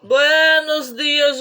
Buenos dias,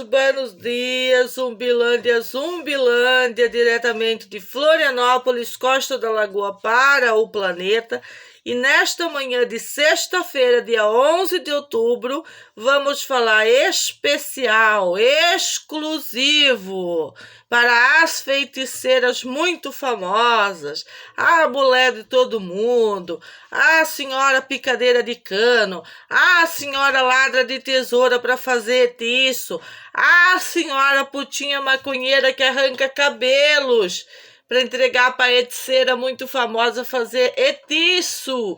Zumbilândia, Zumbilândia, diretamente de Florianópolis, Costa da Lagoa para o planeta. E nesta manhã de sexta-feira, dia 11 de outubro, vamos falar especial, exclusivo, para as feiticeiras muito famosas, a mulher de todo mundo, a senhora picadeira de cano, a senhora ladra de tesoura para fazer isso, a senhora putinha maconheira que arranca cabelos para entregar para a feiticeira muito famosa fazer etiço.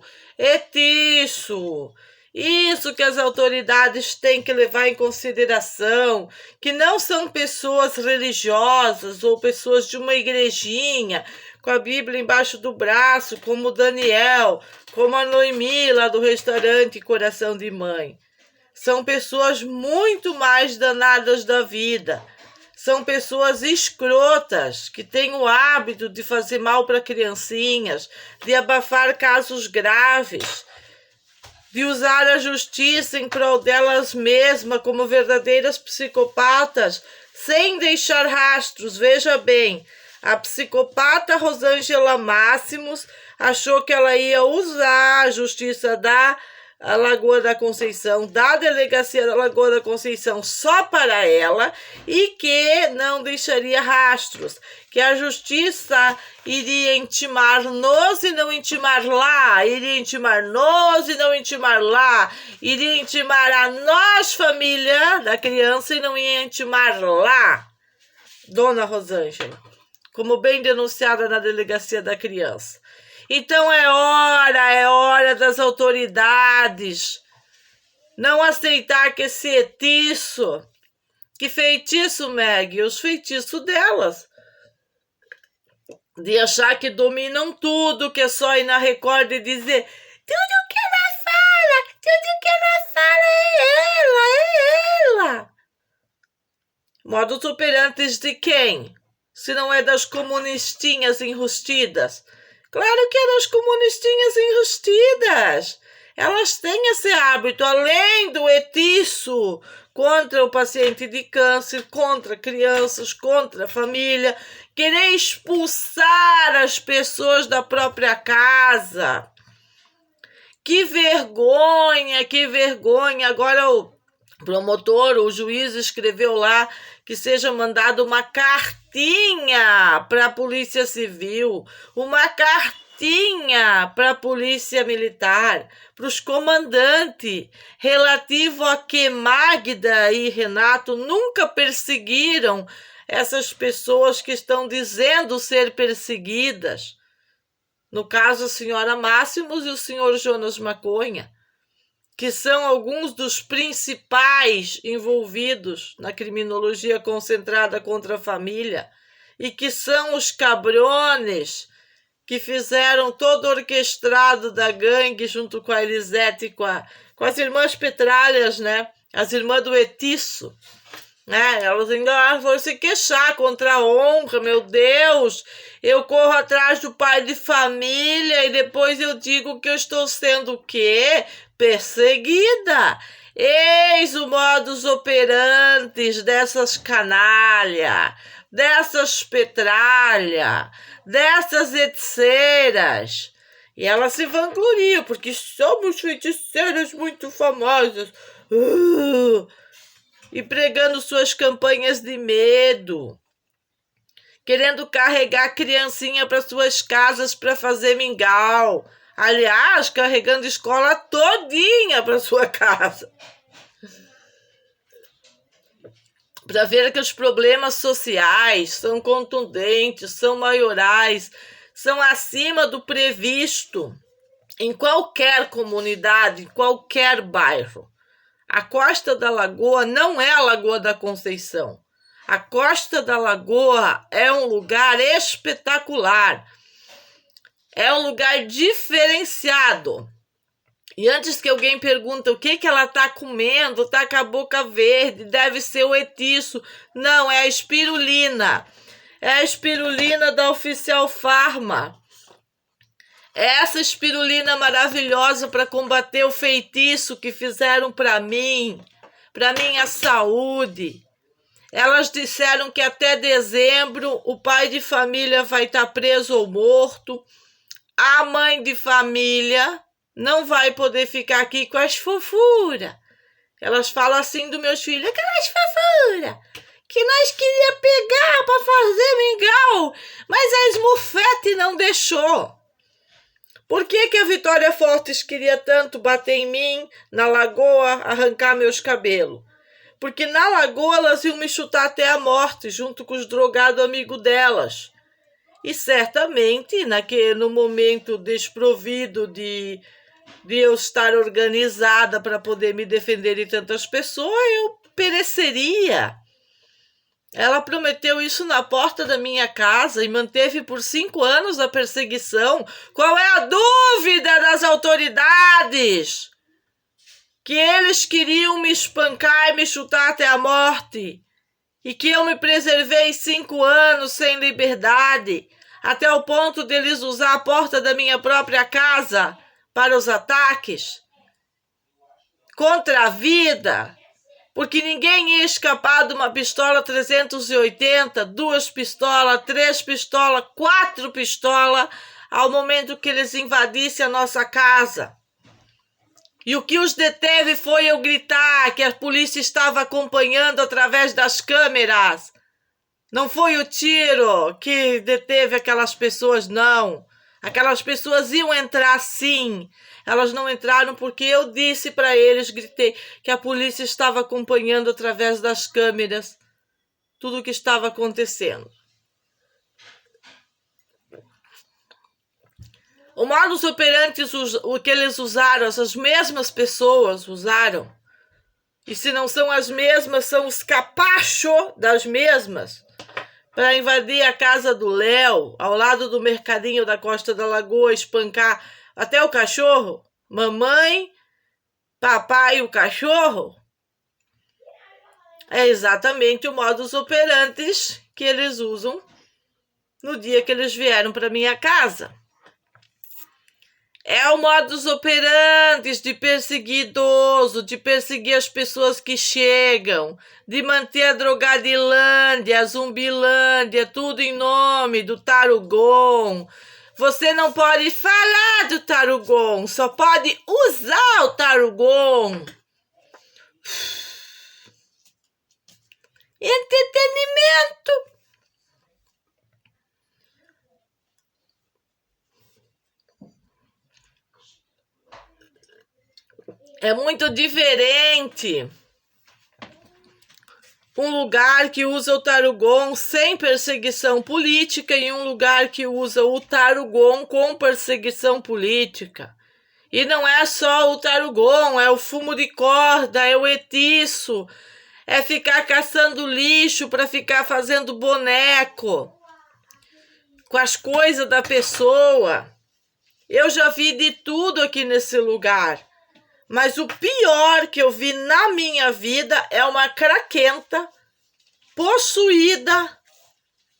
Isso que as autoridades têm que levar em consideração, que não são pessoas religiosas ou pessoas de uma igrejinha com a Bíblia embaixo do braço, como Daniel, como a Noemi lá do restaurante Coração de Mãe. São pessoas muito mais danadas da vida. São pessoas escrotas, que têm o hábito de fazer mal para criancinhas, de abafar casos graves, de usar a justiça em prol delas mesmas como verdadeiras psicopatas, sem deixar rastros. Veja bem, a psicopata Rosângela Máximos achou que ela ia usar a justiça da Lagoa da Conceição, da delegacia da Lagoa da Conceição só para ela e que não deixaria rastros, que a justiça iria intimar-nos e não intimar lá, iria intimar-nos e não intimar lá, iria intimar a nós, família da criança, e não ia intimar lá, Dona Rosângela, como bem denunciada na delegacia da criança. Então é hora das autoridades não aceitar que esse etiço, que feitiço, Meg, os feitiços delas, de achar que dominam tudo, que é só ir na Record e dizer tudo que ela fala é ela. Modus operantes de quem? Se não é das comunistinhas enrustidas. Claro que é das comunistinhas enrustidas. Elas têm esse hábito, além do etiço contra o paciente de câncer, contra crianças, contra a família, querer expulsar as pessoas da própria casa. Que vergonha, que vergonha. Agora o promotor, o juiz escreveu lá que seja mandada uma cartinha para a Polícia Civil, uma cartinha para a Polícia Militar, para os comandantes, relativo a que Magda e Renato nunca perseguiram essas pessoas que estão dizendo ser perseguidas. No caso, a senhora Máximos e o senhor Jonas Maconha, que são alguns dos principais envolvidos na criminologia concentrada contra a família e que são os cabrones que fizeram todo o orquestrado da gangue junto com a Elisete e com as irmãs Petralhas, né? As irmãs do etiço. Elas ainda vão se queixar contra a honra, meu Deus, eu corro atrás do pai de família e depois eu digo que eu estou sendo o quê? Perseguida. Eis o modus operandi dessas canalha, dessas petralha, dessas feiticeiras. E elas se vangloriam porque somos feiticeiras muito famosas. E pregando suas campanhas de medo, querendo carregar a criancinha para suas casas para fazer mingau. Aliás, carregando escola todinha para sua casa. Para ver que os problemas sociais são contundentes, são maiorais, são acima do previsto em qualquer comunidade, em qualquer bairro. A Costa da Lagoa não é a Lagoa da Conceição. A Costa da Lagoa é um lugar espetacular. É um lugar diferenciado. E antes que alguém pergunte o que ela está comendo, está com a boca verde, deve ser o etiço. Não, é a espirulina. É a espirulina da Oficial Pharma. Essa espirulina maravilhosa para combater o feitiço que fizeram para mim, para minha saúde. Elas disseram que até dezembro o pai de família vai estar preso ou morto. A mãe de família não vai poder ficar aqui com as fofuras. Elas falam assim dos meus filhos, aquelas fofuras que nós queria pegar para fazer mingau, mas a Smurfette não deixou. Por que a Vitória Fortes queria tanto bater em mim, na lagoa, arrancar meus cabelos? Porque na lagoa elas iam me chutar até a morte, junto com os drogados amigos delas. E certamente, no momento desprovido de eu estar organizada para poder me defender de tantas pessoas, eu pereceria. Ela prometeu isso na porta da minha casa e manteve por 5 anos a perseguição. Qual é a dúvida das autoridades? Que eles queriam me espancar e me chutar até a morte. E que eu me preservei 5 anos sem liberdade, até o ponto deles usar a porta da minha própria casa para os ataques contra a vida. Porque ninguém ia escapar de uma pistola 380, 2 pistolas, 3 pistolas, 4 pistolas, ao momento que eles invadissem a nossa casa. E o que os deteve foi eu gritar que a polícia estava acompanhando através das câmeras. Não foi o tiro que deteve aquelas pessoas, não. Aquelas pessoas iam entrar sim. Elas não entraram porque eu disse para eles, gritei, que a polícia estava acompanhando através das câmeras tudo o que estava acontecendo. O modus operandi, o que eles usaram, essas mesmas pessoas usaram. E se não são as mesmas, são os capachos das mesmas. Para invadir a casa do Léo, ao lado do mercadinho da Costa da Lagoa, espancar até o cachorro, mamãe, papai e o cachorro. É exatamente o modus operandi que eles usam no dia que eles vieram para minha casa. É o modus operandi de perseguir idoso, de perseguir as pessoas que chegam, de manter a drogadilândia, a zumbilândia, tudo em nome do Tarugon. Você não pode falar do Tarugon, só pode usar o Tarugon. Entretenimento. É muito diferente um lugar que usa o Tarugon sem perseguição política e um lugar que usa o Tarugon com perseguição política. E não é só o Tarugon, é o fumo de corda, é o etiço, é ficar caçando lixo para ficar fazendo boneco com as coisas da pessoa. Eu já vi de tudo aqui nesse lugar. Mas o pior que eu vi na minha vida é uma craquenta possuída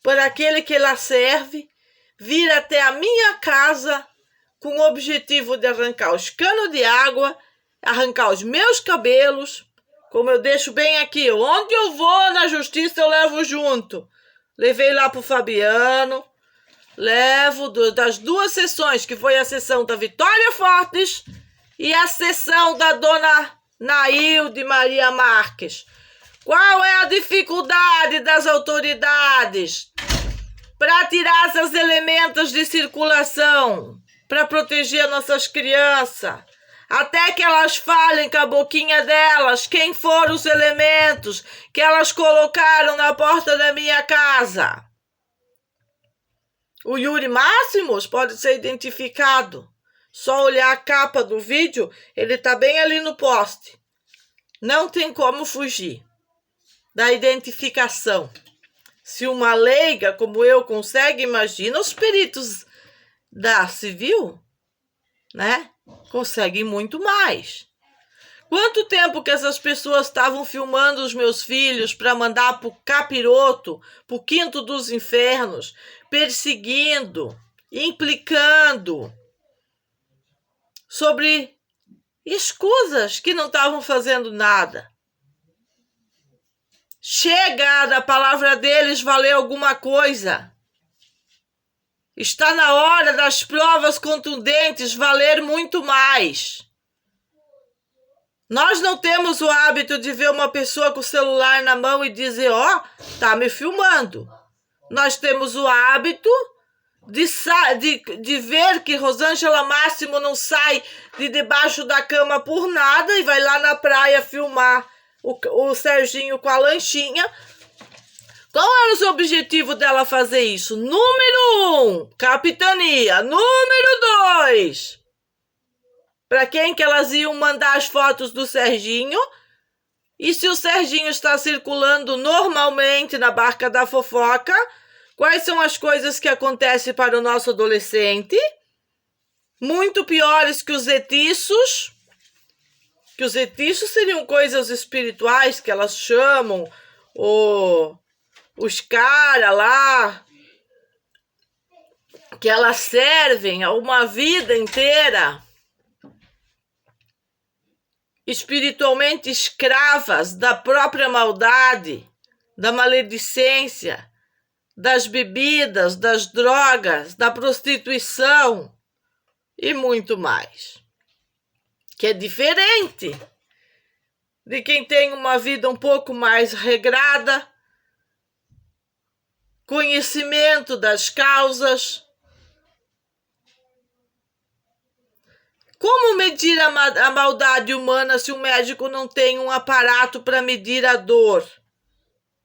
por aquele que ela serve vir até a minha casa com o objetivo de arrancar os canos de água, arrancar os meus cabelos, como eu deixo bem aqui. Onde eu vou na justiça eu levo junto. Levei lá pro Fabiano, levo das 2 sessões, que foi a sessão da Vitória Fortes e a sessão da dona Nailde Maria Marques. Qual é a dificuldade das autoridades para tirar esses elementos de circulação, para proteger nossas crianças? Até que elas falem com a boquinha delas quem foram os elementos que elas colocaram na porta da minha casa. O Yuri Máximos pode ser identificado. Só olhar a capa do vídeo, ele tá bem ali no poste. Não tem como fugir da identificação. Se uma leiga como eu consegue, imagina os peritos da civil, né? Conseguem muito mais. Quanto tempo que essas pessoas estavam filmando os meus filhos para mandar pro capiroto, pro quinto dos infernos, perseguindo, implicando sobre escusas que não estavam fazendo nada. Chega da palavra deles valer alguma coisa. Está na hora das provas contundentes valer muito mais. Nós não temos o hábito de ver uma pessoa com o celular na mão e dizer, ó, tá me filmando. Nós temos o hábito de ver que Rosângela Máximo não sai de debaixo da cama por nada e vai lá na praia filmar o Serginho com a lanchinha. Qual era o objetivo dela fazer isso? Número 1, capitania. Número 2, para quem que elas iam mandar as fotos do Serginho? E se o Serginho está circulando normalmente na barca da fofoca, quais são as coisas que acontecem para o nosso adolescente? Muito piores que os etiços. Que os etiços seriam coisas espirituais que elas chamam, os caras lá, que elas servem uma vida inteira, espiritualmente escravas da própria maldade, da maledicência, das bebidas, das drogas, da prostituição e muito mais. Que é diferente de quem tem uma vida um pouco mais regrada, conhecimento das causas. Como medir a maldade humana se o médico não tem um aparato para medir a dor?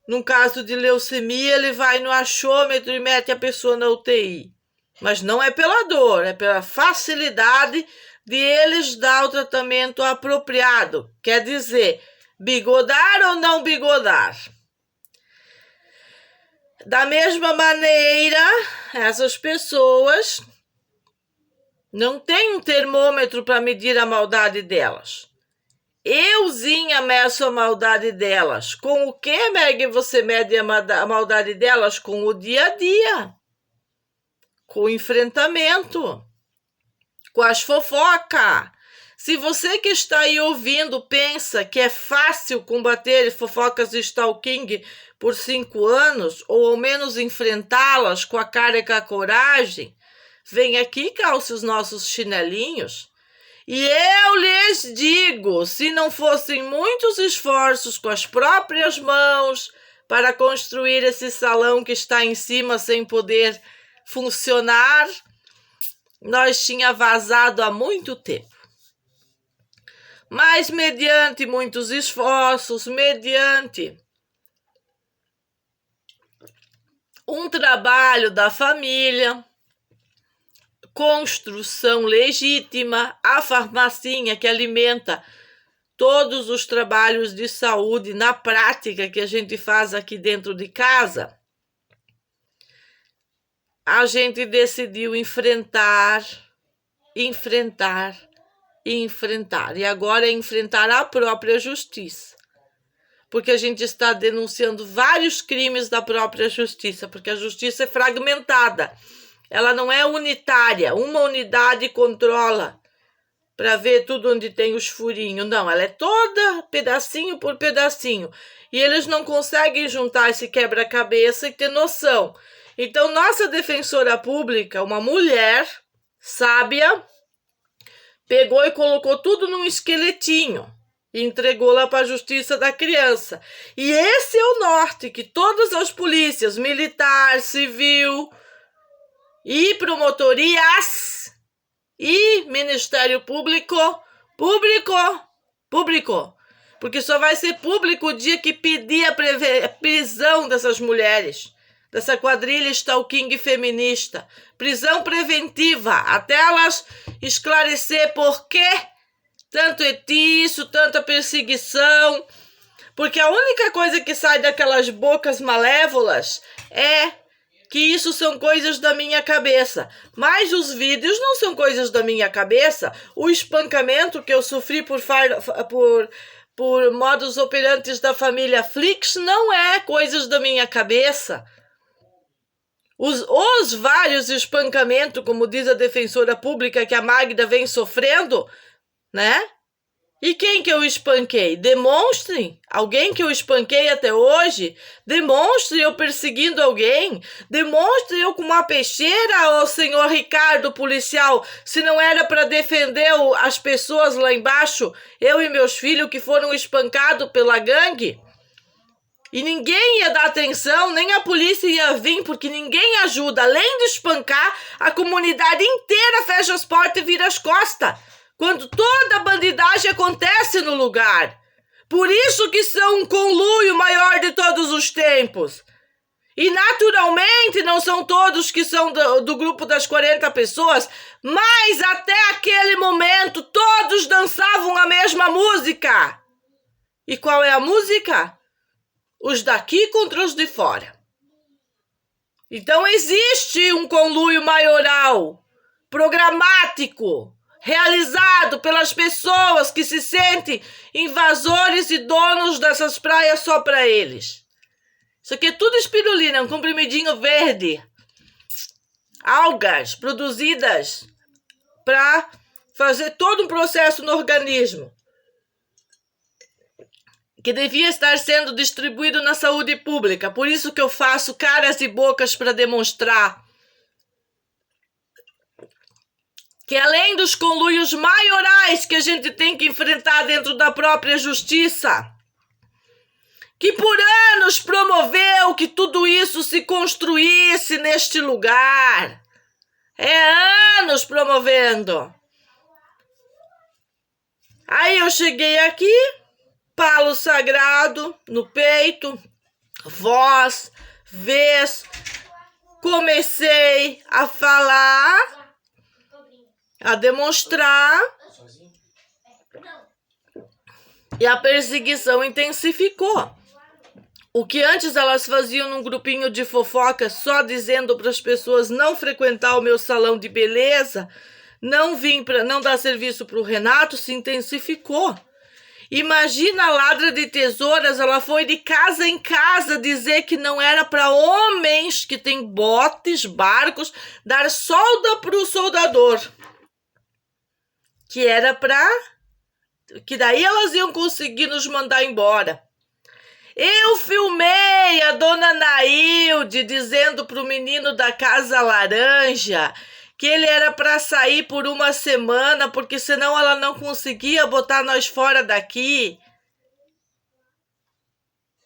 Num caso de leucemia, ele vai no achômetro e mete a pessoa na UTI. Mas não é pela dor, é pela facilidade de eles dar o tratamento apropriado. Quer dizer, bigodar ou não bigodar? Da mesma maneira, essas pessoas não têm um termômetro para medir a maldade delas. Euzinha meço a maldade delas. Com o que, Meg, você mede a maldade delas? Com o dia a dia. Com o enfrentamento. Com as fofocas. Se você que está aí ouvindo pensa que é fácil combater fofocas de stalking por 5 anos, ou ao menos enfrentá-las com a cara e com a coragem, vem aqui, calce os nossos chinelinhos. E eu lhes digo, se não fossem muitos esforços com as próprias mãos para construir esse salão que está em cima sem poder funcionar, nós tinha vazado há muito tempo. Mas mediante muitos esforços, mediante um trabalho da família, construção legítima, a farmacinha que alimenta todos os trabalhos de saúde na prática que a gente faz aqui dentro de casa, a gente decidiu enfrentar. E agora é enfrentar a própria justiça. Porque a gente está denunciando vários crimes da própria justiça, porque a justiça é fragmentada. Ela não é unitária, uma unidade controla para ver tudo onde tem os furinhos. Não, ela é toda pedacinho por pedacinho. E eles não conseguem juntar esse quebra-cabeça e ter noção. Então, nossa defensora pública, uma mulher sábia, pegou e colocou tudo num esqueletinho e entregou lá para a justiça da criança. E esse é o norte que todas as polícias, militar, civil e promotorias e Ministério Público, porque só vai ser público o dia que pedir a prisão dessas mulheres, dessa quadrilha stalking feminista, prisão preventiva, até elas esclarecer por que tanto etiço, tanta perseguição, porque a única coisa que sai daquelas bocas malévolas é que isso são coisas da minha cabeça. Mas os vídeos não são coisas da minha cabeça. O espancamento que eu sofri por modus operantes da família Flix não é coisas da minha cabeça. Os vários espancamentos, como diz a defensora pública, que a Magda vem sofrendo, né? E quem que eu espanquei? Demonstrem. Alguém que eu espanquei até hoje? Demonstre eu perseguindo alguém? Demonstre eu com uma peixeira, ô senhor Ricardo, policial, se não era para defender as pessoas lá embaixo, eu e meus filhos que foram espancados pela gangue? E ninguém ia dar atenção, nem a polícia ia vir, porque ninguém ajuda. Além de espancar, a comunidade inteira fecha as portas e vira as costas, quando toda a bandidagem acontece no lugar. Por isso que são um conluio maior de todos os tempos. E naturalmente não são todos que são do grupo das 40 pessoas, mas até aquele momento todos dançavam a mesma música. E qual é a música? Os daqui contra os de fora. Então existe um conluio maioral, programático, realizado pelas pessoas que se sentem invasores e donos dessas praias só para eles. Isso aqui é tudo espirulina, um comprimidinho verde. Algas produzidas para fazer todo um processo no organismo, que devia estar sendo distribuído na saúde pública. Por isso que eu faço caras e bocas para demonstrar que além dos conluios maiorais que a gente tem que enfrentar dentro da própria justiça, que por anos promoveu que tudo isso se construísse neste lugar, anos promovendo. Aí eu cheguei aqui, palo sagrado no peito, voz, vez, comecei a falar, a demonstrar, e a perseguição intensificou. O que antes elas faziam num grupinho de fofoca, só dizendo para as pessoas não frequentar o meu salão de beleza, não vir para não dar serviço para o Renato, se intensificou. Imagina a ladra de tesouras, ela foi de casa em casa dizer que não era para homens que têm botes, barcos, dar solda para o soldador. Que era para... que daí elas iam conseguir nos mandar embora. Eu filmei a dona Nailde dizendo para o menino da Casa Laranja que ele era para sair por uma semana, porque senão ela não conseguia botar nós fora daqui.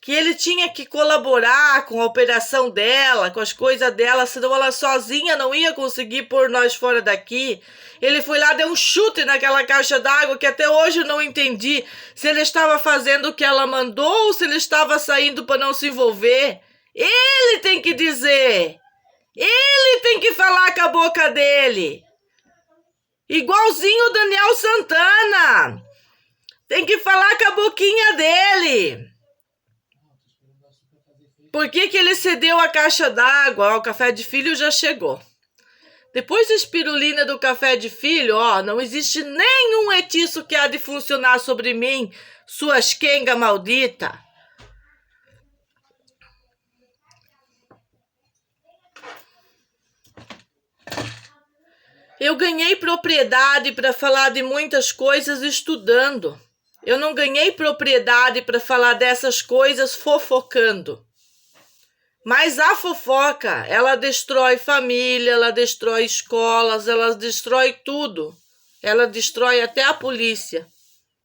Que ele tinha que colaborar com a operação dela, com as coisas dela, senão ela sozinha não ia conseguir pôr nós fora daqui. Ele foi lá, deu um chute naquela caixa d'água que até hoje eu não entendi se ele estava fazendo o que ela mandou ou se ele estava saindo para não se envolver. Ele tem que dizer. Ele tem que falar com a boca dele. Igualzinho o Daniel Santana. Tem que falar com a boquinha dele. Por que ele cedeu a caixa d'água? O café de filho já chegou. Depois da espirulina do café de filho, não existe nenhum hechiço que há de funcionar sobre mim, suas quenga maldita. Eu ganhei propriedade para falar de muitas coisas estudando. Eu não ganhei propriedade para falar dessas coisas fofocando. Mas a fofoca, ela destrói família, ela destrói escolas, ela destrói tudo. Ela destrói até a polícia.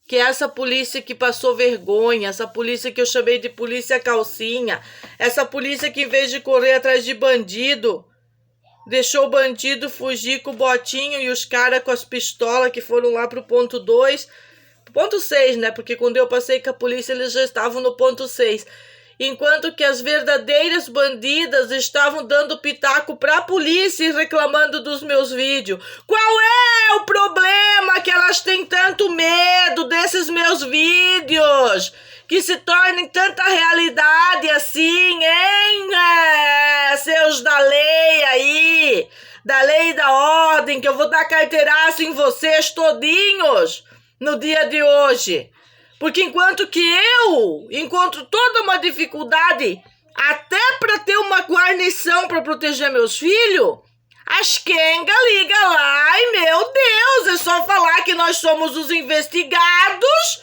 Que é essa polícia que passou vergonha, essa polícia que eu chamei de polícia calcinha, essa polícia que em vez de correr atrás de bandido, deixou o bandido fugir com o botinho e os caras com as pistolas que foram lá pro ponto 2. Ponto 6, né? Porque quando eu passei com a polícia, eles já estavam no ponto 6. Enquanto que as verdadeiras bandidas estavam dando pitaco para a polícia e reclamando dos meus vídeos. Qual é o problema que elas têm tanto medo desses meus vídeos? Que se tornem tanta realidade assim, hein? Seus da lei aí, da lei e da ordem, que eu vou dar carteiraço em vocês todinhos no dia de hoje. Porque enquanto que eu encontro toda uma dificuldade até para ter uma guarnição para proteger meus filhos, As Kenga liga lá e, meu Deus, é só falar que nós somos os investigados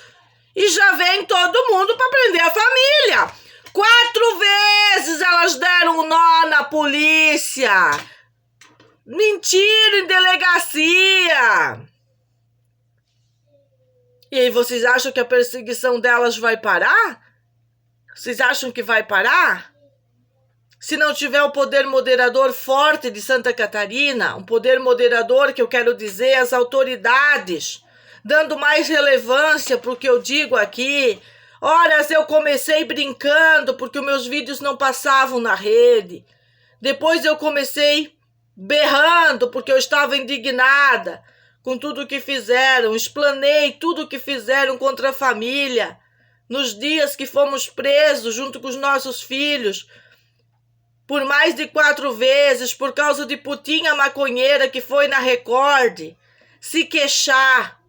e já vem todo mundo para prender a família. 4 vezes elas deram um nó na polícia. Mentira em delegacia. E aí, vocês acham que a perseguição delas vai parar? Vocês acham que vai parar? Se não tiver o poder moderador forte de Santa Catarina, um poder moderador que eu quero dizer, as autoridades, dando mais relevância para o que eu digo aqui. Horas eu comecei brincando porque os meus vídeos não passavam na rede. Depois eu comecei berrando porque eu estava indignada com tudo que fizeram. Explanei tudo que fizeram contra a família nos dias que fomos presos junto com os nossos filhos por mais de 4 vezes por causa de putinha maconheira que foi na Record se queixar.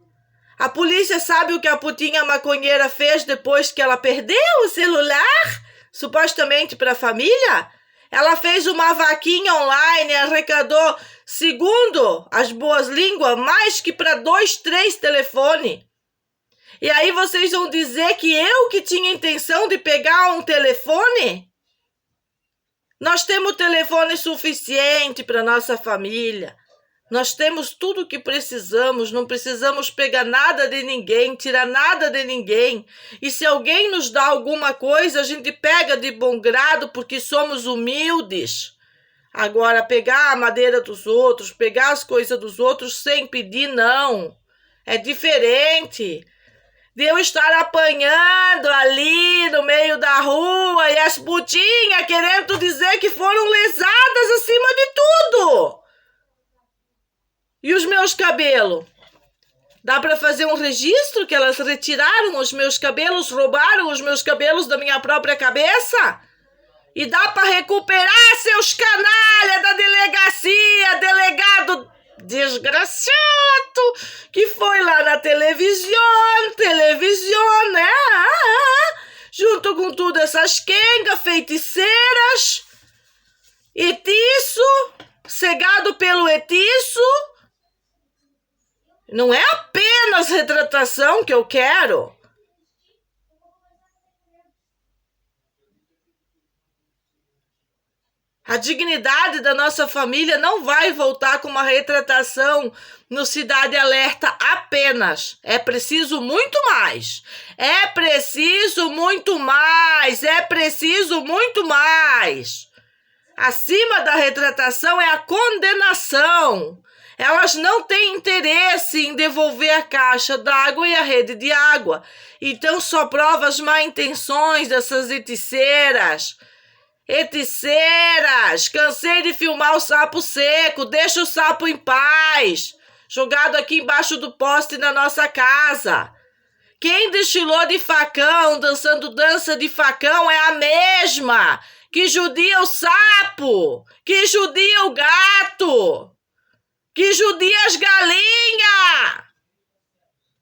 A polícia sabe o que a putinha maconheira fez depois que ela perdeu o celular, supostamente para a família? Ela fez uma vaquinha online, arrecadou, segundo as boas línguas, mais que para 2, 3 telefones. E aí vocês vão dizer que eu que tinha intenção de pegar um telefone? Nós temos telefone suficiente para nossa família. Nós temos tudo o que precisamos, não precisamos pegar nada de ninguém, tirar nada de ninguém. E se alguém nos dá alguma coisa, a gente pega de bom grado porque somos humildes. Agora, pegar a madeira dos outros, pegar as coisas dos outros sem pedir, não. É diferente de eu estar apanhando ali no meio da rua e as putinhas querendo dizer que foram lesadas acima de tudo. E os meus cabelos? Dá para fazer um registro que elas retiraram os meus cabelos, roubaram os meus cabelos da minha própria cabeça? E dá para recuperar seus canalha da delegacia, delegado desgraçado, que foi lá na televisão, né? Junto com tudo essas quengas, feiticeiras, etiço, cegado pelo etiço. Não é apenas retratação que eu quero. A dignidade da nossa família não vai voltar com uma retratação no Cidade Alerta apenas. É preciso muito mais. É preciso muito mais. É preciso muito mais. Acima da retratação é a condenação. Elas não têm interesse em devolver a caixa d'água e a rede de água. Então só prova as má intenções dessas eticeiras. Eticeiras! Cansei de filmar o sapo seco. Deixa o sapo em paz. Jogado aqui embaixo do poste na nossa casa. Quem destilou de facão, dançando dança de facão, é a mesma que judia o sapo, que judia o gato, que judia as galinhas.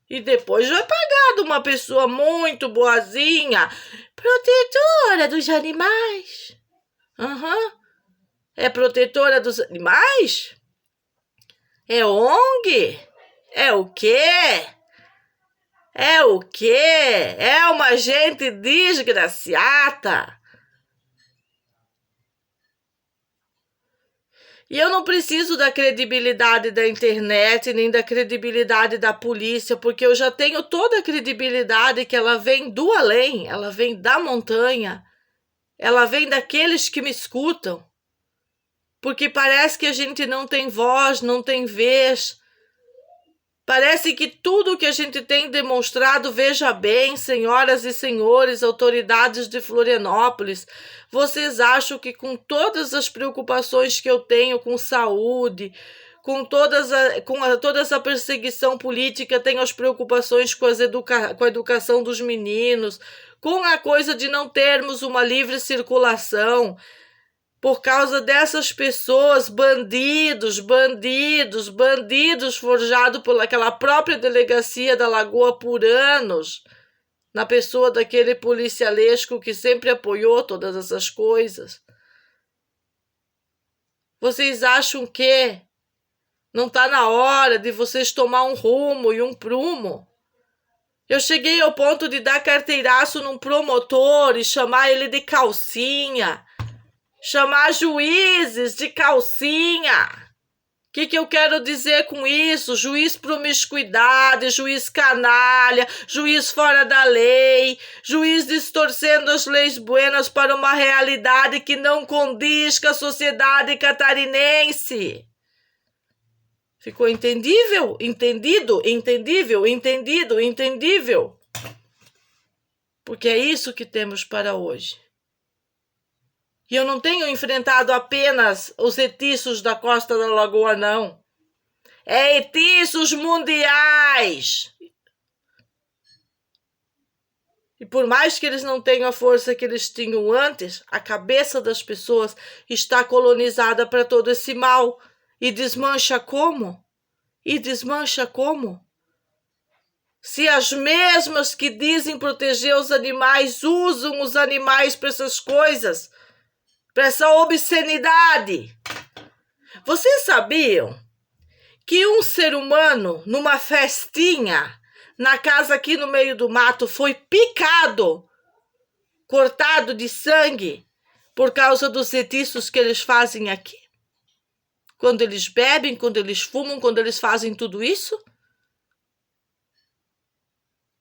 E depois vai pagar de uma pessoa muito boazinha, protetora dos animais. É protetora dos animais? É ONG? É o quê? É o quê? É uma gente desgraciada. E eu não preciso da credibilidade da internet, nem da credibilidade da polícia, porque eu já tenho toda a credibilidade que ela vem do além, ela vem da montanha, ela vem daqueles que me escutam. Porque parece que a gente não tem voz, não tem vez. Parece que tudo que a gente tem demonstrado, veja bem, senhoras e senhores, autoridades de Florianópolis, vocês acham que com todas as preocupações que eu tenho com saúde, com toda essa perseguição política, tenho as preocupações com a educação dos meninos, com a coisa de não termos uma livre circulação, por causa dessas pessoas, bandidos, forjados por aquela própria delegacia da Lagoa por anos, na pessoa daquele policialesco que sempre apoiou todas essas coisas. Vocês acham que não está na hora de vocês tomar um rumo e um prumo? Eu cheguei ao ponto de dar carteiraço num promotor e chamar ele de calcinha. Chamar juízes de calcinha. O que eu quero dizer com isso? Juiz promiscuidade, juiz canalha, juiz fora da lei, juiz distorcendo as leis buenas para uma realidade que não condiz com a sociedade catarinense. Ficou entendível? Entendido? Entendível? Entendido? Entendível? Porque é isso que temos para hoje. E eu não tenho enfrentado apenas os etiços da Costa da Lagoa, não. É etiços mundiais. E por mais que eles não tenham a força que eles tinham antes, a cabeça das pessoas está colonizada para todo esse mal. E desmancha como? E desmancha como? Se as mesmas que dizem proteger os animais usam os animais para essas coisas, para essa obscenidade. Vocês sabiam que um ser humano, numa festinha, na casa aqui no meio do mato, foi picado, cortado de sangue, por causa dos etiços que eles fazem aqui? Quando eles bebem, quando eles fumam, quando eles fazem tudo isso?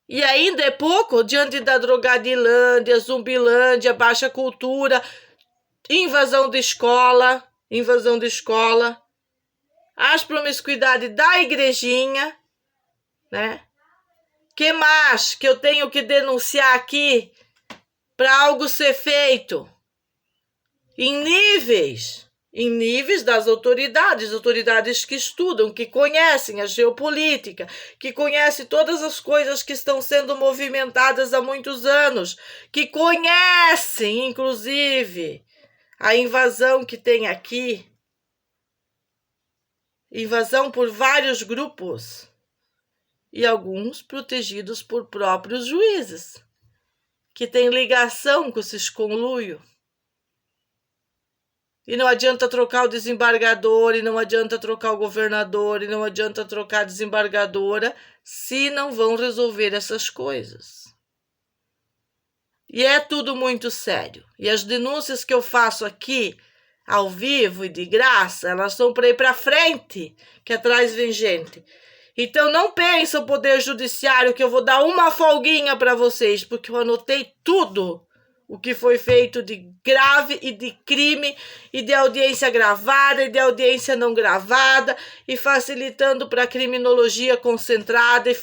E ainda é pouco, diante da drogadilândia, zumbilândia, baixa cultura, invasão de escola, as promiscuidades da igrejinha, né? Que mais que eu tenho que denunciar aqui para algo ser feito? Em níveis das autoridades que estudam, que conhecem a geopolítica, que conhecem todas as coisas que estão sendo movimentadas há muitos anos, que conhecem, inclusive, a invasão que tem aqui, invasão por vários grupos, e alguns protegidos por próprios juízes, que têm ligação com esses conluios. E não adianta trocar o desembargador, e não adianta trocar o governador, e não adianta trocar a desembargadora, se não vão resolver essas coisas. E é tudo muito sério. E as denúncias que eu faço aqui, ao vivo e de graça, elas são para ir para frente, que atrás vem gente. Então não pensa o Poder Judiciário que eu vou dar uma folguinha para vocês, porque eu anotei tudo o que foi feito de grave e de crime, e de audiência gravada, e de audiência não gravada, e facilitando para a criminologia concentrada, e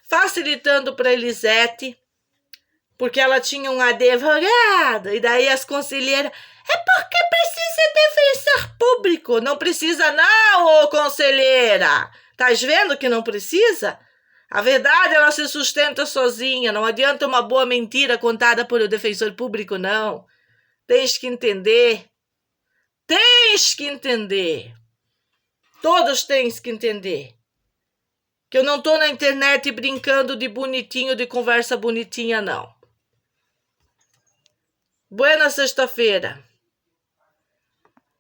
facilitando para a Elisete, porque ela tinha um advogado, e daí as conselheiras, é porque precisa defensor público. Não precisa não, ô conselheira. Tás vendo que não precisa? A verdade, ela se sustenta sozinha. Não adianta uma boa mentira contada por o defensor público, não. Tens que entender. Tens que entender. Todos tens que entender. Que eu não tô na internet brincando de bonitinho, de conversa bonitinha, não. Boa sexta-feira.